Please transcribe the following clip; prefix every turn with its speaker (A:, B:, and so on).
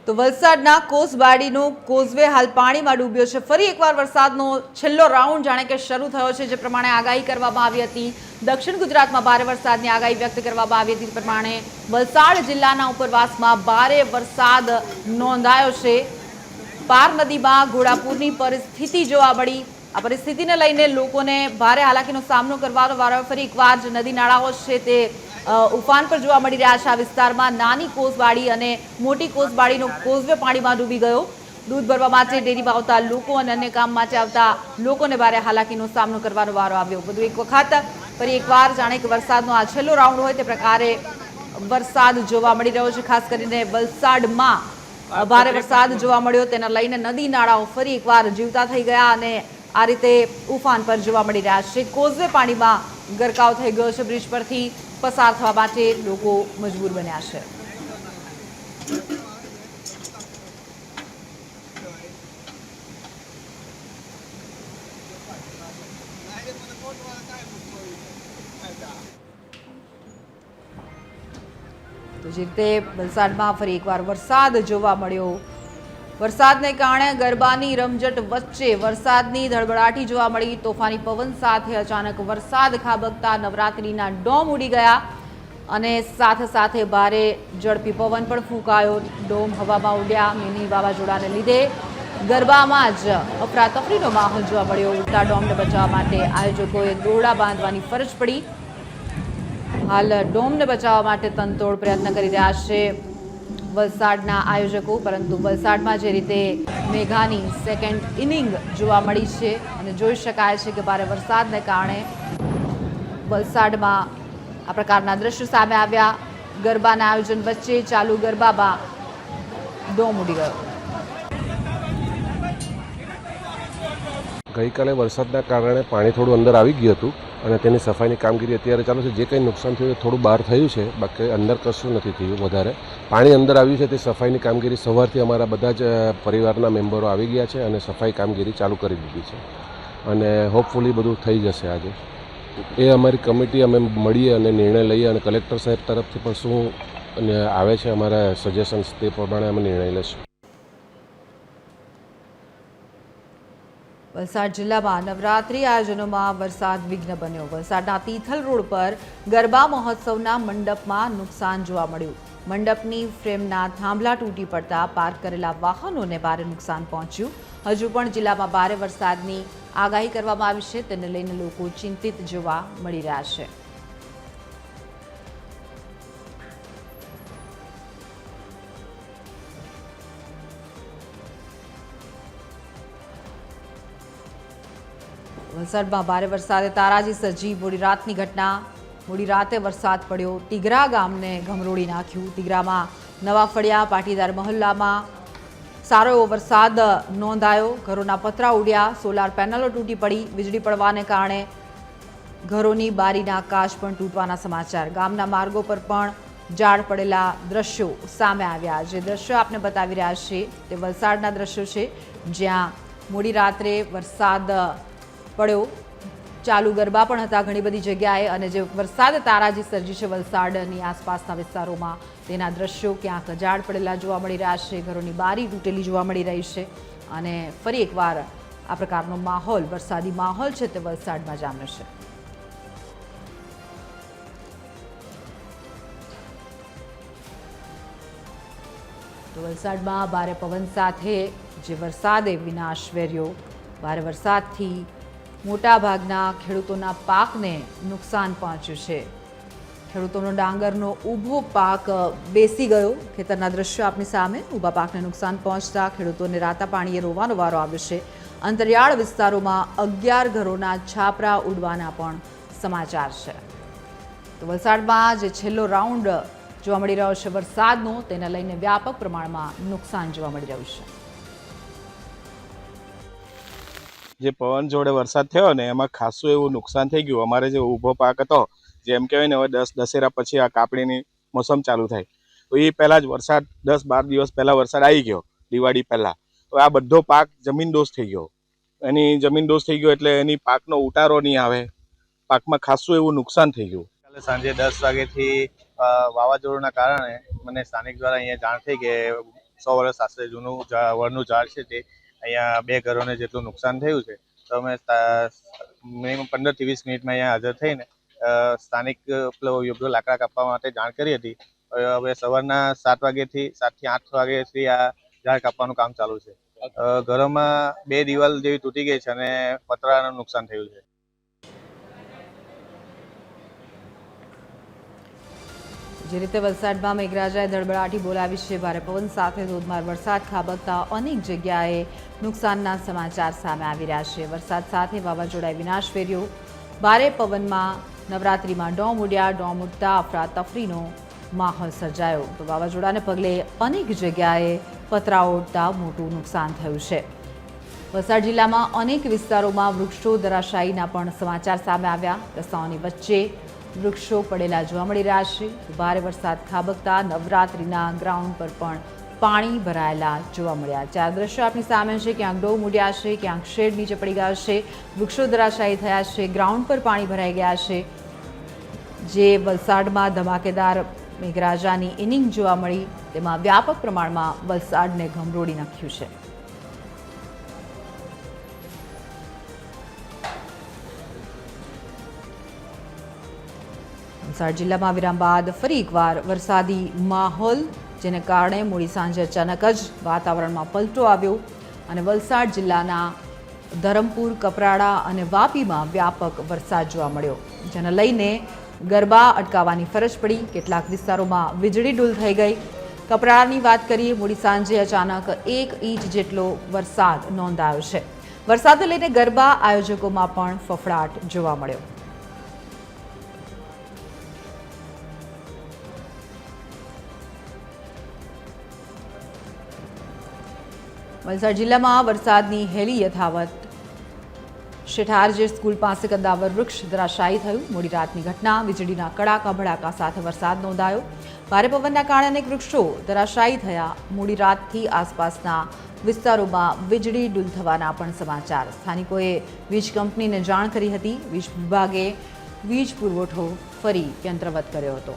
A: તો વલસાડના કોસબાડીનો કોઝવે હાલ પાણીમાં ડૂબ્યો છે। ફરી એકવાર વરસાદનો છેલ્લો રાઉન્ડ જાણે કે શરૂ થયો છે। જે પ્રમાણે આગાહી કરવામાં આવી હતી, દક્ષિણ ગુજરાતમાં ભારે વરસાદની આગાહી વ્યક્ત કરવામાં આવી હતી, તે પ્રમાણે વલસાડ જિલ્લાના ઉપરવાસમાં ભારે વરસાદ નોંધાયો છે। પાર નદીમાં ઘોડાપૂરની પરિસ્થિતિ જોવા મળી। આ પરિસ્થિતિને લઈને લોકોને ભારે હાલાકીનો સામનો કરવાનો વારો ફરી એકવાર જે નદી નાળાઓ છે તે ઉફાન પર જોવા મળી રહ્યા છે। આ વિસ્તારમાં નાની કોસબાડી અને મોટી કોસબાડીનો કોઝવે પાણીમાં ડૂબી ગયો। દૂધ ભરવા માટે ડેરીમાં આવતા લોકો અને અન્ય કામ માટે આવતા લોકોને ભારે હાલાકીનો સામનો કરવાનો વારો આવ્યો। વધુ એક વખત ફરી એકવાર જાણે કે વરસાદનો આ છેલ્લો રાઉન્ડ હોય તે પ્રકારે વરસાદ જોવા મળી રહ્યો છે। ખાસ કરીને વલસાડમાં ભારે વરસાદ જોવા મળ્યો, તેના લઈને નદી નાળાઓ ફરી એકવાર જીવતા થઈ ગયા અને આ રીતે ઉફાન પર જોવા મળી રહ્યા છે। કોઝવે પાણીમાં ગરકાવ થઈ ગયો છે। બ્રિજ પરથી પસાર થવા માટે લોકો મજબૂર બન્યા છે। તો જે રીતે વલસાડમાં ફરી એકવાર વરસાદ જોવા મળ્યો। વરસાદને કારણે ગરબાની રમઝટ વચ્ચે વરસાદની ધડબડાટી જોવા મળી। તોફાની પવન સાથે અચાનક વરસાદ ખાબકતા નવરાત્રીના ડોમ ઉડી ગયા અને સાથે સાથે ભારે ઝડપી પવન પણ ફૂંકાયો। ડોમ હવામાં ઉડ્યા। મિની વાવાઝોડાને લીધે ગરબામાં જ અફરાતફરીનો માહોલ જોવા મળ્યો। ઉડતા ડોમને બચાવવા માટે આયોજકોએ દોરડા બાંધવાની ફરજ પડી। હાલ ડોમને બચાવવા માટે તનતોડ પ્રયત્ન કરી રહ્યા છે વલસાડના આયોજકો, પરંતુ વલસાડમાં જે રીતે મેઘાની સેકન્ડ ઇનિંગ જોવા મળી છે અને જોઈ શકાય છે કે ભારે વરસાદને કારણે વલસાડમાં આ પ્રકારના દ્રશ્યો સામે આવ્યા। ગરબાના આયોજન વચ્ચે ચાલુ ગરબામાં ડોમ ઉડી ગયો।
B: ગઈકાલે વરસાદના કારણે પાણી થોડું અંદર આવી ગયું હતું અને તેની સફાઈની કામગીરી અત્યારે ચાલુ છે। જે કંઈ નુકસાન થયું થોડું બહાર થયું છે, બાકી અંદર કશું નથી થયું વધારે। પાણી અંદર આવ્યું છે તે સફાઈની કામગીરી સવારથી અમારા બધા જ પરિવારના મેમ્બરો આવી ગયા છે અને સફાઈ કામગીરી ચાલુ કરી દીધી છે અને હોપફુલી બધું થઈ જશે આજે। એ અમારી કમિટી અમે મળીએ અને નિર્ણય લઈએ અને કલેક્ટર સાહેબ તરફથી પણ શું આવે છે અમારા સજેશન્સ તે પ્રમાણે અમે નિર્ણય લઈશું।
A: વલસાડ જિલ્લામાં નવરાત્રી આયોજનોમાં વરસાદ વિઘ્ન બન્યો। વલસાડના તિથલ રોડ પર ગરબા મહોત્સવના મંડપમાં નુકસાન જોવા મળ્યું। મંડપની ફ્રેમના થાંભલા તૂટી પડતા પાર્ક કરેલા વાહનોને ભારે નુકસાન પહોંચ્યું। હજુ પણ જિલ્લામાં ભારે વરસાદની આગાહી કરવામાં આવી છે, તેને લઈને લોકો ચિંતિત જોવા મળી રહ્યા છે। વલસાડમાં ભારે વરસાદે તારાજી સર્જી। મોડી રાતની ઘટના। મોડી રાતે વરસાદ પડ્યો, ટીગરા ગામને ગમરોડી નાખ્યું। ટીગરામાં નવા ફળિયા પાટીદાર મહોલ્લામાં સારો એવો વરસાદ નોંધાયો। ઘરોના પતરા ઉડ્યા, સોલાર પેનલો તૂટી પડી। વીજળી પડવાને કારણે ઘરોની બારીના કાચ પણ તૂટવાના સમાચાર। ગામના માર્ગો પર પણ ઝાડ પડેલા દ્રશ્યો સામે આવ્યા। જે દ્રશ્યો આપને બતાવી રહ્યા છીએ તે વલસાડના દ્રશ્યો છે, જ્યાં મોડી રાત્રે વરસાદ પડ્યો। ચાલુ ગરબા પણ હતા ઘણી બધી જગ્યાએ અને જે વરસાદ તારાજી સર્જી છે વલસાડની આસપાસના વિસ્તારોમાં, તેના દ્રશ્યો ક્યાંક ઝાડ પડેલા જોવા મળી રહ્યા છે, ઘરોની બારી તૂટેલી જોવા મળી રહી છે અને ફરી એકવાર આ પ્રકારનો માહોલ, વરસાદી માહોલ છે તે વલસાડમાં જામ્યો છે। તો વલસાડમાં ભારે પવન સાથે જે વરસાદે વિનાશ વેર્યો। ભારે વરસાદથી મોટાભાગના ખેડૂતોના પાકને નુકસાન પહોંચ્યું છે। ખેડૂતોનો ડાંગરનો ઊભો પાક બેસી ગયો। ખેતરના દ્રશ્યો આપની સામે। ઊભા પાકને નુકસાન પહોંચતા ખેડૂતોને રાતા પાણીએ રોવાનો વારો આવ્યો છે। અંતરિયાળ વિસ્તારોમાં 11 ઘરોના છાપરા ઉડવાના પણ સમાચાર છે। તો વલસાડમાં જે છેલ્લો રાઉન્ડ જોવા મળી રહ્યો છે વરસાદનો, તેને લઈને વ્યાપક પ્રમાણમાં નુકસાન જોવા મળી રહ્યું છે।
C: જે પવન જોડે વરસાદ થયો ને એમાં ખાસું એવું નુકસાન થઈ ગયું। અમારે જે ઊભો પાક હતો, જેમ કહેવાય ને હવે દશેરા પછી આ કાપણીની મોસમ ચાલુ થાય તો એ પહેલાં જ વરસાદ 10-12 દિવસ પહેલાં વરસાદ આવી ગયો, દિવાળી પહેલાં। તો આ બધો પાક જમીનદોસ્ત થઈ ગયો। એની જમીનદોસ્ત થઈ ગયો એટલે એની પાકનો ઉતારો નહીં આવે, પાકમાં ખાસું એવું નુકસાન થઈ ગયું।
D: કાલે સાંજે 10 વાગ્યાથી વાવાઝોડાના કારણે મને સ્થાનિક દ્વારા અહીંયા જાણ થઈ કે 100 વર્ષ આશરે જૂનું વડનું ઝાડ છે તે અહીંયા 2 ઘરોને જેટલું નુકસાન થયું છે. તો અમે મિનિમમ 15 થી 20 મિનિટમાં અહીંયા હાજર થઈને સ્થાનિક યોગ્ય લાકડા કાપવા માટે જાણ કરી હતી. હવે સવારના 7 વાગ્યાથી 7 થી 8 વાગ્યાથી આ ઝાડ કાપવાનું કામ ચાલુ છે. ઘરોમાં 2 દિવાલ જેવી તૂટી ગઈ છે અને પતરાનું નુકસાન થયું છે.
A: જે રીતે વલસાડમાં મેઘરાજાએ ધડબડાટી બોલાવી છે, ભારે પવન સાથે ધોધમાર વરસાદ ખાબકતા અનેક જગ્યાએ નુકસાનના સમાચાર સામે આવી રહ્યા છે. વરસાદ સાથે વાવાઝોડાએ વિનાશ ફેર્યો. ભારે પવનમાં નવરાત્રિમાં ડોમ ઉડ્યા, ડોમ ઉડતા અફરાતફરીનો માહોલ સર્જાયો. તો વાવાઝોડાને પગલે અનેક જગ્યાએ પતરાઓ ઉડતા મોટું નુકસાન થયું છે. વલસાડ જિલ્લામાં અનેક વિસ્તારોમાં વૃક્ષો ધરાશાયીના પણ સમાચાર સામે આવ્યા. રસ્તાઓની વચ્ચે વૃક્ષો પડેલા જોવા મળી રહ્યા છે. ભારે વરસાદ ખાબકતા નવરાત્રિના ગ્રાઉન્ડ પર પણ પાણી ભરાયેલા જોવા મળ્યા. ચાર દ્રશ્યો આપણી સામે છે. ક્યાંક ડોમ ઉડ્યા છે, ક્યાંક શેડ નીચે પડી ગયા છે, વૃક્ષો ધરાશાયી થયા છે, ગ્રાઉન્ડ પર પાણી ભરાઈ ગયા છે. જે વલસાડમાં ધમાકેદાર મેઘરાજાની ઇનિંગ જોવા મળી તેમાં વ્યાપક પ્રમાણમાં વલસાડને ગમરોડી નાખ્યું છે. વલસાડ જિલ્લામાં વિરામ બાદ ફરી એકવાર વરસાદી માહોલ, જેને કારણે મોડી સાંજે અચાનક જ વાતાવરણમાં પલટો આવ્યો અને વલસાડ જિલ્લાના ધરમપુર, કપરાડા અને વાપીમાં વ્યાપક વરસાદ જોવા મળ્યો, જેને લઈને ગરબા અટકાવવાની ફરજ પડી. કેટલાક વિસ્તારોમાં વીજળી ડૂલ થઈ ગઈ. કપરાડાની વાત કરીએ, મોડી સાંજે અચાનક 1 ઇંચ જેટલો વરસાદ નોંધાયો છે. વરસાદને લઈને ગરબા આયોજકોમાં પણ ફફડાટ જોવા મળ્યો. વલસાડ જિલ્લામાં વરસાદની હેલી યથાવત. શેઠારજે સ્કૂલ પાસે કદાવર વૃક્ષ ધરાશાયી થયું. મોડી રાતની ઘટના. વીજળીના કડાકા ભડાકા સાથે વરસાદ નોંધાયો. ભારે પવનના કારણે અનેક વૃક્ષો ધરાશાયી થયા. મોડી રાતથી આસપાસના વિસ્તારોમાં વીજળી ડૂલ થવાના પણ સમાચાર. સ્થાનિકોએ વીજ કંપનીને જાણ કરી હતી. વીજ વિભાગે વીજ પુરવઠો ફરી યંત્રવત કર્યો હતો.